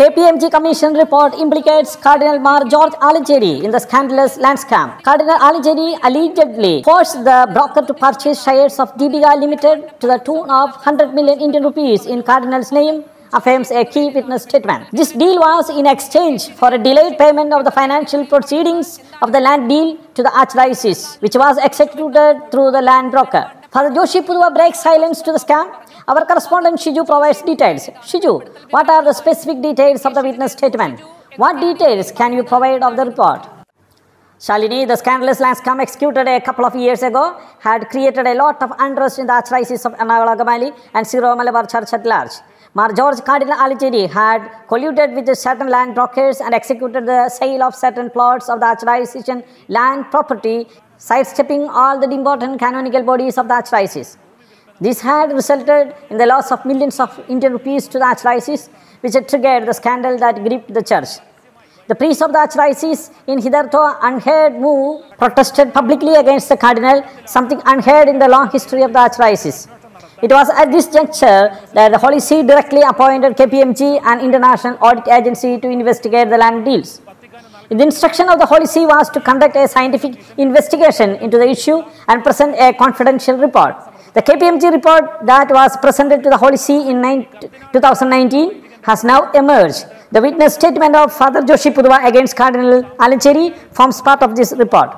KPMG Commission report implicates Cardinal Mar George Alighieri in the scandalous land scam. Cardinal Alighieri allegedly forced the broker to purchase shares of DBGA Limited to the tune of 100 million Indian rupees in Cardinal's name, affirms a key witness statement. This deal was in exchange for a delayed payment of the financial proceedings of the land deal to the Archdiocese, which was executed through the land broker. Father Joshi Puduva breaks silence to the scam. Our correspondent Shiju provides details. Shiju, what are the specific details of the witness statement? What details can you provide of the report? Shalini, the scandalous land scam executed a couple of years ago had created a lot of unrest in the Archdiocese of Ernakulam and Syro Malabar Church at large. Mar George Cardinal Alighieri had colluded with certain land brokers and executed the sale of certain plots of the Archdiocesan land property, sidestepping all the important canonical bodies of the Archdiocese. This had resulted in the loss of millions of Indian rupees to the Archdiocese, which had triggered the scandal that gripped the church. The priests of the Archdiocese, in hitherto unheard move, protested publicly against the Cardinal, something unheard in the long history of the Archdiocese. It was at this juncture that the Holy See directly appointed KPMG, an international audit agency, to investigate the land deals. The instruction of the Holy See was to conduct a scientific investigation into the issue and present a confidential report. The KPMG report that was presented to the Holy See in 2019 has now emerged. The witness statement of Father Joshi Puduva against Cardinal Alighieri forms part of this report.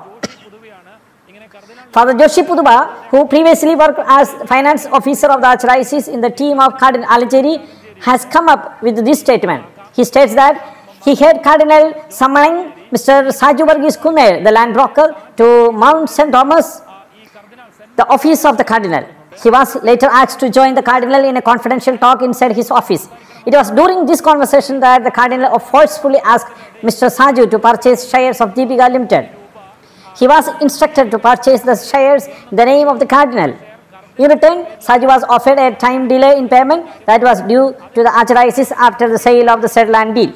Father Joshi Puduva, who previously worked as finance officer of the Archdiocese in the team of Cardinal Alighieri, has come up with this statement. He states that he heard Cardinal summoning Mr. Saju Varghese Kunner, the land broker, to Mount St. Thomas, the office of the Cardinal. He was later asked to join the Cardinal in a confidential talk inside his office. It was during this conversation that the Cardinal forcefully asked Mr. Saju to purchase shares of DBGA Limited. He was instructed to purchase the shares in the name of the Cardinal. In return, Saju was offered a time delay in payment that was due to the Archdiocese after the sale of the said land deal.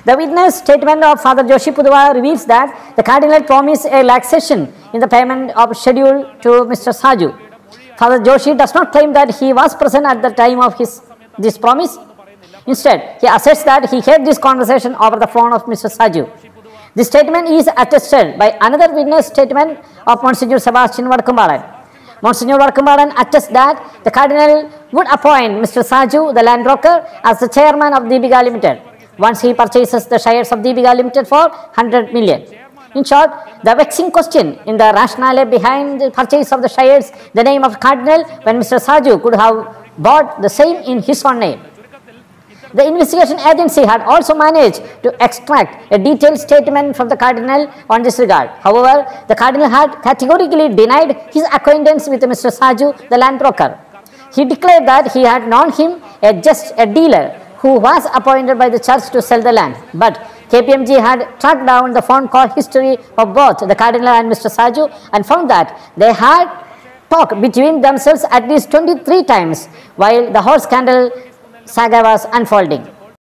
The witness statement of Father Joshi Puduva reveals that the Cardinal promised a relaxation in the payment of schedule to Mr. Saju. Father Joshi does not claim that he was present at the time of this promise. Instead, he asserts that he heard this conversation over the phone of Mr. Saju. This statement is attested by another witness statement of Monsignor Sebastian Vadkumbalan. Monsignor Vadkumbalan attests that the Cardinal would appoint Mr. Saju, the land broker, as the chairman of DBGA Limited once he purchases the shares of DBGA Limited for 100 million. In short, the vexing question in the rationale behind the purchase of the shares in the name of Cardinal when Mr. Saju could have bought the same in his own name. The investigation agency had also managed to extract a detailed statement from the Cardinal on this regard. However, the Cardinal had categorically denied his acquaintance with Mr. Saju, the land broker. He declared that he had known him as just a dealer who was appointed by the church to sell the land. But KPMG had tracked down the phone call history of both the Cardinal and Mr. Saju and found that they had talked between themselves at least 23 times while the whole scandal saga was unfolding.